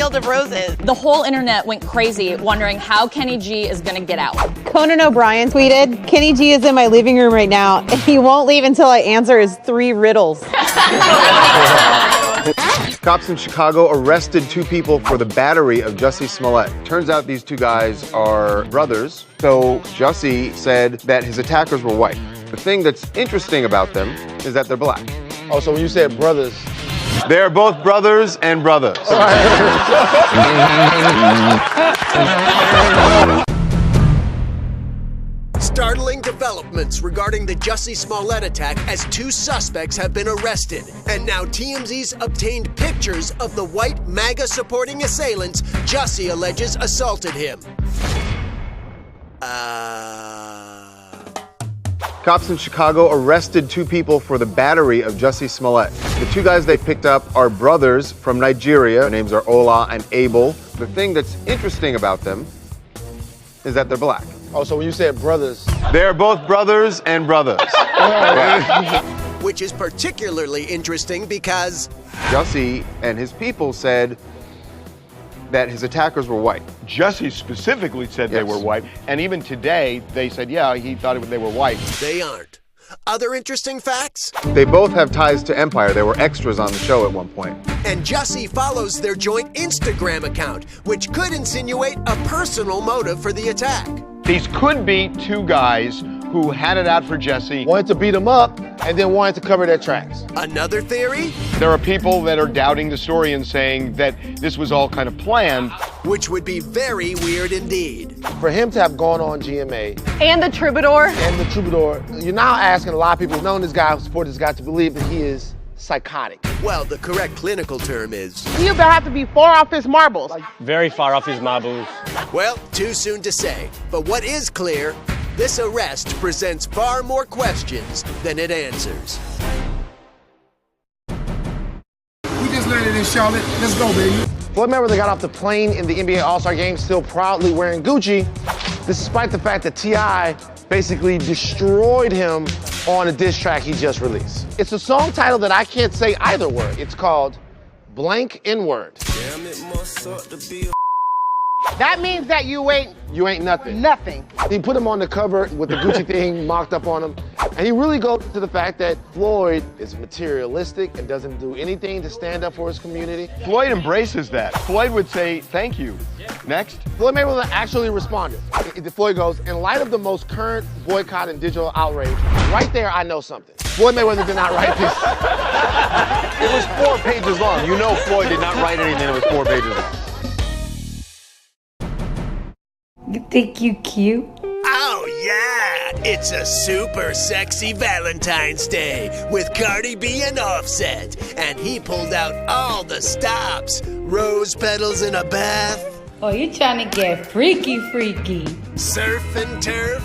field of roses. The whole internet went crazy wondering how Kenny G is gonna get out. Conan O'Brien tweeted, "Kenny G is in my living room right now, and he won't leave until I answer his 3 riddles." Cops in Chicago arrested 2 people for the battery of Jussie Smollett. Turns out these 2 guys are brothers. So Jussie said that his attackers were white. The thing that's interesting about them is that they're black. Oh, so when you said brothers. They're both brothers and brothers. Startling developments regarding the Jussie Smollett attack as 2 suspects have been arrested. And now TMZ's obtained pictures of the white MAGA supporting assailants Jussie alleges assaulted him. Cops in Chicago arrested 2 people for the battery of Jussie Smollett. The 2 guys they picked up are brothers from Nigeria. Their names are Ola and Abel. The thing that's interesting about them is that they're black. Oh, so when you said brothers. They're both brothers and brothers. Which is particularly interesting because Jussie and his people said that his attackers were white. Jussie specifically said they were white, and even today they said, yeah, he thought they were white. they aren't. Other interesting facts? They both have ties to Empire. They were extras on the show at one point. And Jussie follows their joint Instagram account, which could insinuate a personal motive for the attack. These could be 2 guys who had it out for Jussie. Wanted to beat him up and then wanted to cover their tracks. Another theory? There are people that are doubting the story and saying that this was all kind of planned. Which would be very weird indeed. For him to have gone on GMA. And the Troubadour. You're now asking a lot of people who've known this guy, who support this guy, to believe that he is psychotic. Well, the correct clinical term is... He about have to be far off his marbles. Very far off his marbles. Well, too soon to say. But what is clear, this arrest presents far more questions than it answers. We just landed in Charlotte. Let's go, baby. Floyd Mayweather got off the plane in the NBA All-Star Game still proudly wearing Gucci, despite the fact that T.I. basically destroyed him on a diss track he just released. It's a song title that I can't say either word. It's called Blank N-Word. Damn, it must suck to be a... That means that you ain't nothing. nothing. He put him on the cover with the Gucci thing mocked up on him. And he really goes to the fact that Floyd is materialistic and doesn't do anything to stand up for his community. Floyd embraces that. Floyd would say, thank you. Next. Floyd Mayweather actually responded. Floyd goes, in light of the most current boycott and digital outrage, right there I know something. Floyd Mayweather did not write this. It was 4 pages long. You know Floyd did not write anything that was 4 pages long. You think you cute? Oh yeah, it's a super sexy Valentine's Day with Cardi B and Offset. And he pulled out all the stops. Rose petals in a bath. Oh, you trying to get freaky, freaky. Surf and turf.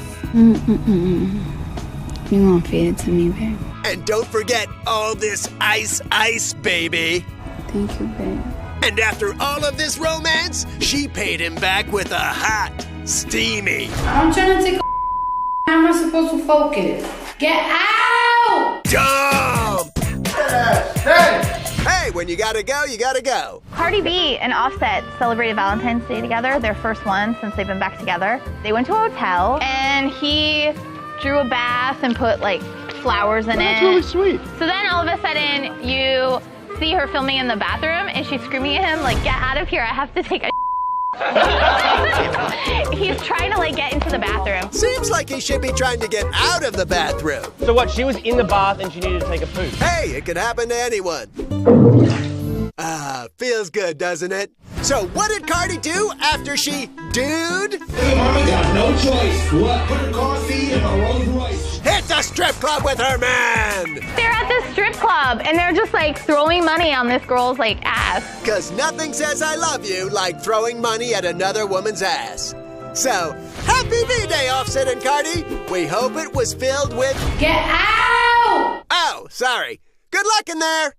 You won't feed it to me, babe. And don't forget all this ice, baby. Thank you, babe. And after all of this romance, she paid him back with a hot, steamy. I'm trying to take a How am I supposed to focus? Get out! Dump! Hey, when you gotta go, you gotta go. Cardi B and Offset celebrated Valentine's Day together, their first one since they've been back together. They went to a hotel and he drew a bath and put like flowers in it. That's really sweet. So then all of a sudden you see her filming in the bathroom and she's screaming at him like, get out of here, I have to take a He's trying to like get into the bathroom. Seems like he should be trying to get out of the bathroom. So what, she was in the bath and she needed to take a poop? Hey, it can happen to anyone. Feels good, doesn't it? So what did Cardi do after she dude? Mama got no choice. What? Put her car seat in my Rolls Royce. Hit the strip club with her man. They're at this strip club and they're just like throwing money on this girl's like ass. Cause nothing says I love you like throwing money at another woman's ass. So, happy V-Day, Offset and Cardi. We hope it was filled with... Get out! Oh, sorry. Good luck in there.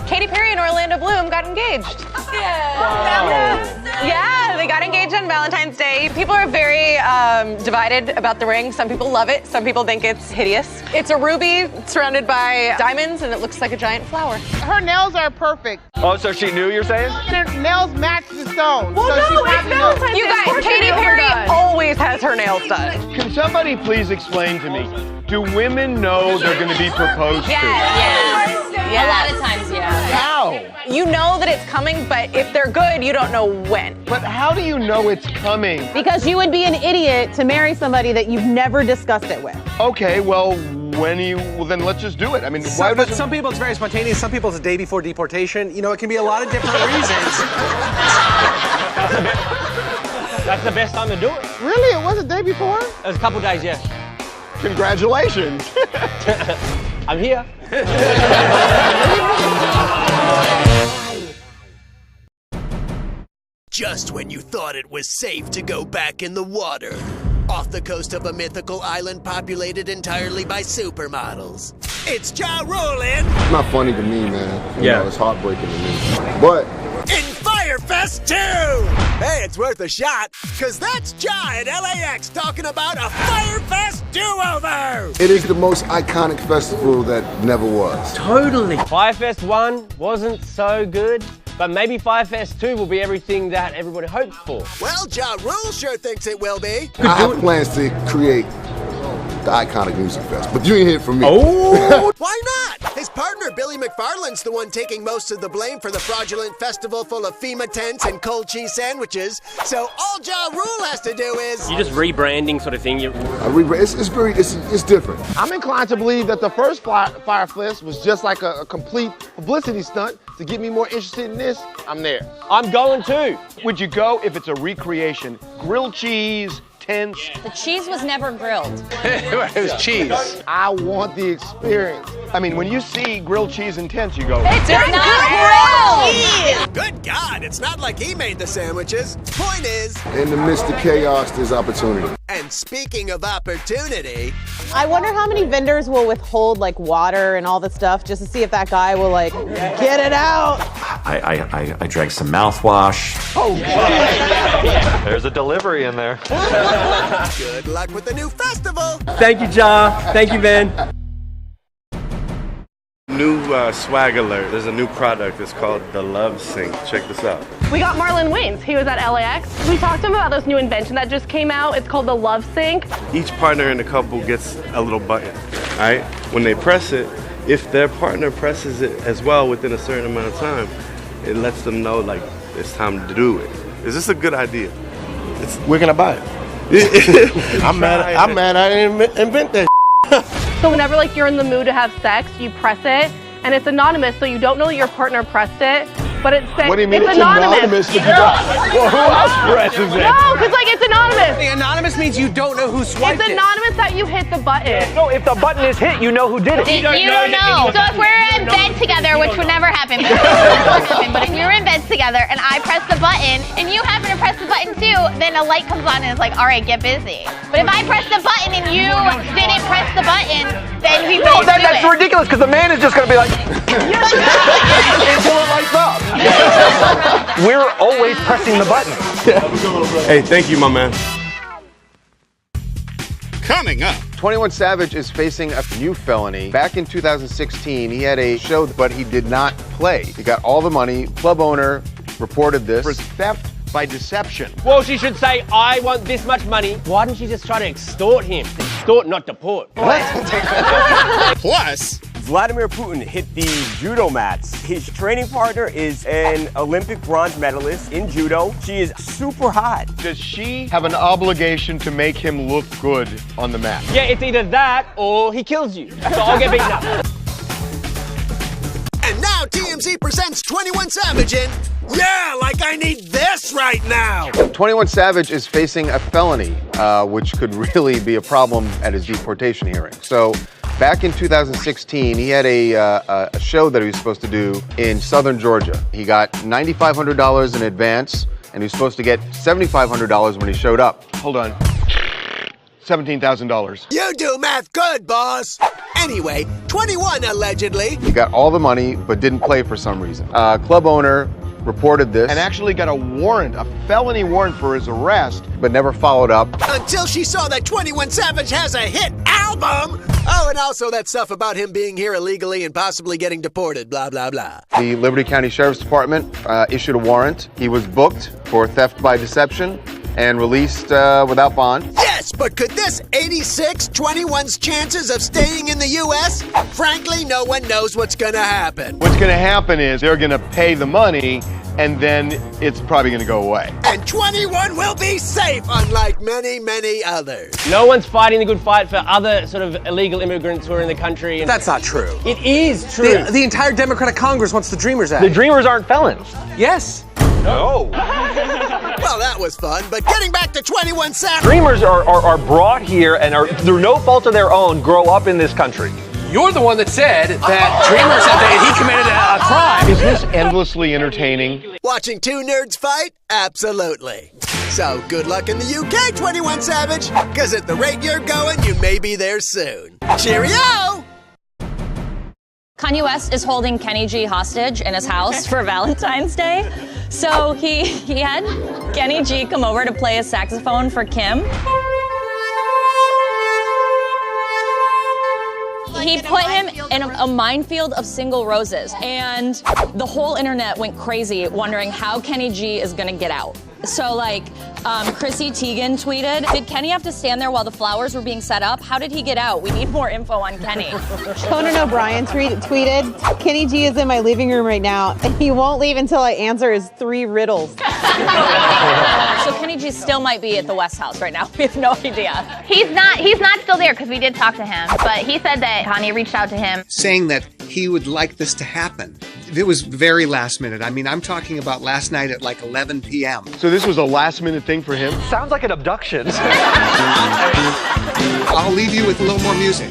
Katy Perry and Orlando Bloom got engaged. Yeah, they got got engaged on Valentine's Day. People are very divided about the ring. Some people love it. Some people think it's hideous. It's a ruby surrounded by diamonds, and it looks like a giant flower. Her nails are perfect. Oh, so she knew, you're saying? Her nails match the stone. Well, so no, she it's probably Valentine's knows. Day. You guys, Katy Perry always has her nails done. Can somebody please explain to me, do women know they're going to be proposed to? Yes. A lot of times, yeah. How? You know that it's coming, but if they're good, you don't know when. But how do you know it's coming? Because you would be an idiot to marry somebody that you've never discussed it with. Okay, well, well, then let's just do it. I mean, why but some people it's very spontaneous. Some people it's a day before deportation. You know, it can be a lot of different reasons. That's the best time to do it. Really? It was the day before? It was a couple days, yes. Congratulations. I'm here. Just when you thought it was safe to go back in the water, off the coast of a mythical island populated entirely by supermodels, it's Ja Rule It's not funny to me, man. You know, it's heartbreaking to me. But in Firefest 2! Hey, it's worth a shot, because that's Ja at LAX talking about a Firefest do-over! it is the most iconic festival that never was. Totally. Firefest 1 wasn't so good, but maybe Firefest 2 will be everything that everybody hoped for. Well, Ja Rule sure thinks it will be. I have plans to create the iconic music fest, but you ain't hear from me. Oh! Why not? His partner, Billy McFarland's the one taking most of the blame for the fraudulent festival full of FEMA tents and cold cheese sandwiches. So all Ja Rule has to do is... You just rebranding sort of thing. It's different. I'm inclined to believe that the first Firefest was just like a complete publicity stunt to get me more interested in this. I'm there. I'm going too. Would you go if it's a recreation? Grilled cheese, tents. The cheese was never grilled. It was cheese. I want the experience. I mean, when you see grilled cheese and tents, you go, It's not grilled! Good God, it's not like he made the sandwiches. Point is... In the midst of chaos, there's opportunity. And speaking of opportunity... I wonder how many vendors will withhold like water and all the stuff just to see if that guy will like get it out. I drank some mouthwash. Oh, There's a delivery in there. good luck with the new festival. Thank you, Ja. Thank you, Ben. New swag alert. There's a new product. It's called the Love Sync. Check this out. We got Marlon Waynes. He was at LAX. We talked to him about this new invention that just came out. It's called the Love Sync. Each partner in the couple gets a little button. All right? When they press it, if their partner presses it as well within a certain amount of time, it lets them know like it's time to do it. Is this a good idea? We're gonna buy it. I'm mad I didn't invent that. So whenever like you're in the mood to have sex, you press it, and it's anonymous, so you don't know that your partner pressed it. But it's What do you mean it's anonymous? Well, who else presses it? No, because like it's anonymous. The anonymous means you don't know who swiped It's anonymous that you hit the button. No, if the button is hit, you know who did it. You don't know. So if we're in bed together, which would never happen, but if we were in bed together and I press the button and you happen to press the button too, then a light comes on and it's like, all right, get busy. But if I press the button and you didn't press the button, then we wouldn't do that's it. ridiculous because the man is just going to be like, until it lights up. We're always pressing the button. Hey, thank you, my man. Coming up, 21 Savage is facing a new felony. Back in 2016, he had a show, but he did not play. He got all the money. Club owner reported this. For theft by deception. Well, she should say, I want this much money. Why didn't she just try to extort him? Extort, not deport. Plus, Vladimir Putin hit the judo mats. His training partner is an Olympic bronze medalist in judo. She is super hot. Does she have an obligation to make him look good on the mat? Yeah, it's either that or he kills you. So I'll get beaten up. And now TMZ presents 21 Savage in Yeah, like I need this right now. 21 Savage is facing a felony, which could really be a problem at his deportation hearing. So back in 2016, he had a show that he was supposed to do in southern Georgia. He got $9,500 in advance, and he was supposed to get $7,500 when he showed up. Hold on. $17,000. You do math good, boss. Anyway, 21 allegedly. He got all the money, but didn't play for some reason. Club owner reported this. And actually got a warrant, a felony warrant for his arrest. But never followed up. Until she saw that 21 Savage has a hit album. Oh, and also that stuff about him being here illegally and possibly getting deported, blah, blah, blah. The Liberty County Sheriff's Department issued a warrant. He was booked for theft by deception and released without bond. Yes, but could this 86 21's chances of staying in the U.S.? Frankly, no one knows what's going to happen. What's going to happen is they're going to pay the money, and then it's probably going to go away. And 21 will be safe, unlike many, many others. No one's fighting the good fight for other sort of illegal immigrants who are in the country. And That's not true. it is true. The entire Democratic Congress wants the Dreamers Act. The Dreamers aren't felons. Yes. No. Well, that was fun, but getting back to 21 Savage. Dreamers are brought here and are, through no fault of their own, grow up in this country. You're the one that said that Dreamer said that he committed a crime. Is this endlessly entertaining? Watching two nerds fight? Absolutely. So good luck in the UK, 21 Savage, because at the rate you're going, you may be there soon. Cheerio! Kanye West is holding Kenny G hostage in his house for Valentine's Day. So he had Kenny G come over to play a saxophone for Kim. He put him in a minefield of single roses, and the whole internet went crazy wondering how Kenny G is gonna get out. So Chrissy Teigen tweeted, did Kenny have to stand there while the flowers were being set up? How did he get out? We need more info on Kenny. Conan O'Brien tweeted, Kenny G is in my living room right now, and he won't leave until I answer his 3 riddles. So Kenny G still might be at the West House right now. We have no idea. He's not still there because we did talk to him, but he said that Kanye reached out to him. Saying that he would like this to happen. It was very last minute. I mean, I'm talking about last night at like 11 p.m. So this was a last minute thing for him? Sounds like an abduction. I'll leave you with a little more music.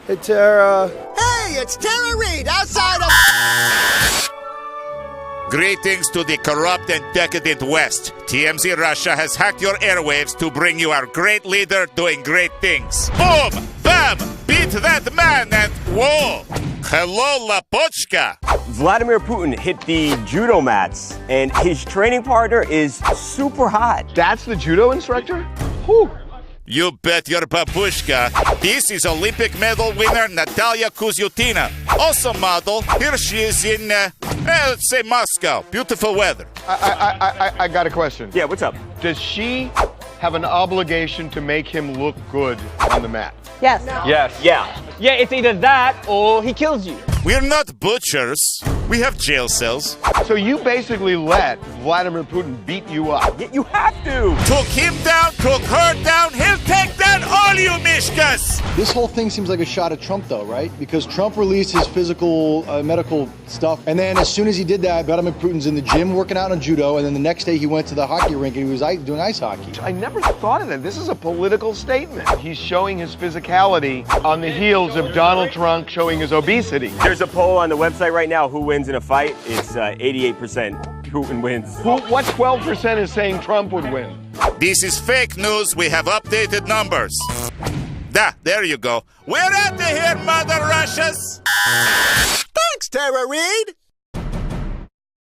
Hey, Tara. Hey, it's Tara Reid outside of... Greetings to the corrupt and decadent West. TMZ Russia has hacked your airwaves to bring you our great leader doing great things. Boom! Bam! Beat that man and whoa! Hello, Lapochka! Vladimir Putin hit the judo mats, and his training partner is super hot. That's the judo instructor? Whew. You bet your babushka. This is Olympic medal winner Natalia Kuzyutina. Also model. Here she is in, let's say Moscow. Beautiful weather. I got a question. Yeah, what's up? Does she have an obligation to make him look good on the mat? Yes. Yes. Yeah, it's either that or he kills you. We're not butchers. We have jail cells. So you basically let Vladimir Putin beat you up? You have to. Took him down, took her down, he'll take down all you Mishkas. This whole thing seems like a shot at Trump, though, right? Because Trump released his physical, medical stuff, and then as soon as he did that, Vladimir Putin's in the gym working out on judo, and then the next day he went to the hockey rink and he was doing ice hockey. I never thought of that. This is a political statement. He's showing his physicality on the heels of Donald Trump showing his obesity. There's a poll on the website right now, who wins in a fight? It's 88% Putin wins. What 12% is saying Trump would win? This is fake news. We have updated numbers. There you go. We're out of here, Mother Russias. Thanks, Tara Reid.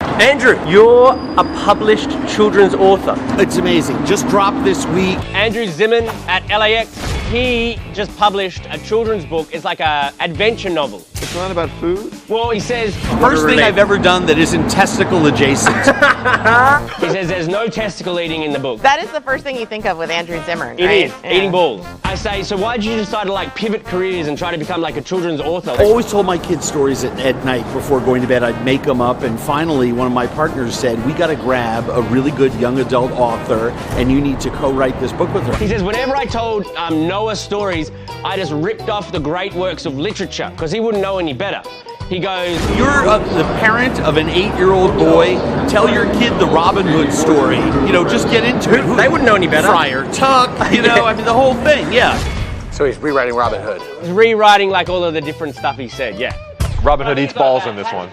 Andrew, you're a published children's author. It's amazing. Just dropped this week. Andrew Zimmern at LAX, he just published a children's book. It's like a adventure novel. It's not about food? Well, he says... First thing I've ever done that isn't testicle adjacent. He says there's no testicle eating in the book. That is the first thing you think of with Andrew Zimmern, It right? is, eating balls. I say, so why did you decide to like pivot careers and try to become like a children's author? I always told my kids stories at night before going to bed. I'd make them up, and finally one of my partners said, we got to grab a really good young adult author, and you need to co-write this book with her. He says, whenever I told Noah stories, I just ripped off the great works of literature, because he wouldn't know any better. He goes, you're the parent of an 8-year-old boy. Tell your kid the Robin Hood story. You know, just get into it. They wouldn't know any better. Friar Tuck, you know, I mean, the whole thing, yeah. So he's rewriting Robin Hood. He's rewriting like all of the different stuff he said, yeah. Robin Hood eats balls in this one.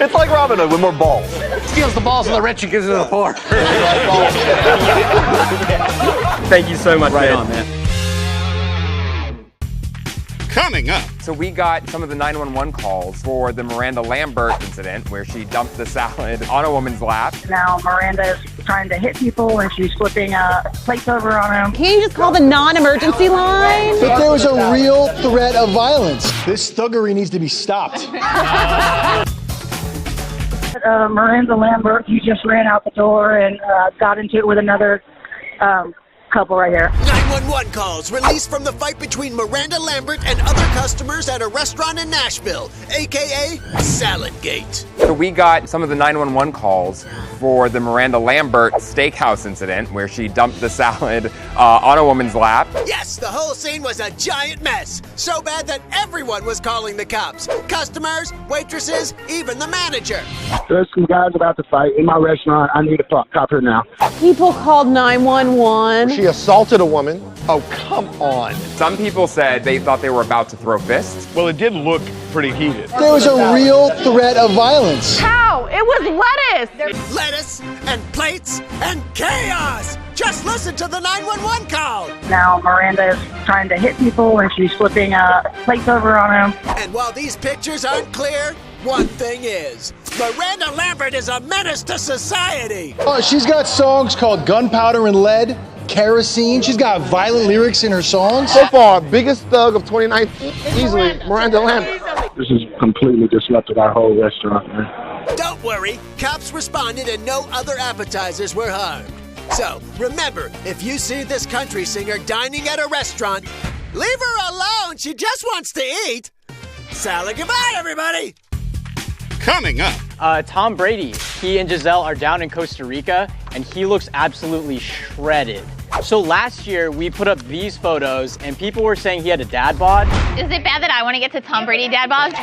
It's like Robin Hood with more balls. Steals the balls of the rich and gives it to the poor. Thank you so much, Right man. on, man. Coming up. So we got some of the 911 calls for the Miranda Lambert incident where she dumped the salad on a woman's lap. Now Miranda is trying to hit people and she's flipping plates over on them. Can you just call the non-emergency line? If there was a real threat of violence, this thuggery needs to be stopped. Miranda Lambert, you just ran out the door and got into it with another couple right here. 911 calls released from the fight between Miranda Lambert and other customers at a restaurant in Nashville, aka Saladgate. So we got some of the 911 calls for the Miranda Lambert steakhouse incident where she dumped the salad on a woman's lap. Yes, the whole scene was a giant mess. So bad that everyone was calling the cops. Customers, waitresses, even the manager. There's some guys about to fight in my restaurant. I need a cop here now. People called 911. She assaulted a woman. Oh, come on. Some people said they thought they were about to throw fists. Well, it did look pretty heated. There was a real threat of violence. How? It was lettuce. Lettuce and plates and chaos. Just listen to the 911 call. Now Miranda is trying to hit people and she's flipping plates over on them. And while these pictures aren't clear, one thing is, Miranda Lambert is a menace to society. Oh, she's got songs called Gunpowder and Lead, Kerosene. She's got violent lyrics in her songs. So far, biggest thug of 2019, easily Miranda Lambert. This has completely disrupted our whole restaurant, man. Don't worry, cops responded and no other appetizers were harmed. So, remember, if you see this country singer dining at a restaurant, leave her alone, she just wants to eat. Salad, goodbye, everybody. Coming up. Tom Brady, he and Giselle are down in Costa Rica, and he looks absolutely shredded. So last year, we put up these photos, and people were saying he had a dad bod. Is it bad that I want to get to Tom Brady dad bod?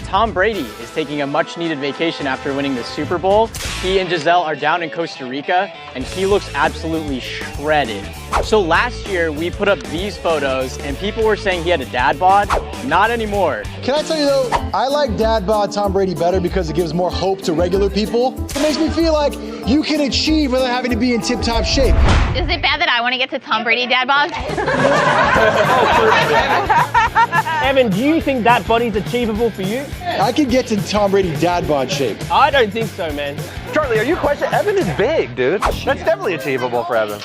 Tom Brady is taking a much-needed vacation after winning the Super Bowl. He and Giselle are down in Costa Rica, and he looks absolutely shredded. So last year, we put up these photos, and people were saying he had a dad bod. Not anymore. Can I tell you though, I like dad bod Tom Brady better because it gives more hope to regular people. It makes me feel like you can achieve without having to be in tip-top shape. Is it bad that I want to get to Tom Brady dad bod? Evan, do you think that body's achievable for you? I could get to Tom Brady dad bod shape. I don't think so, man. Charlie, are you questioning? Evan is big, dude. That's definitely achievable for Evan.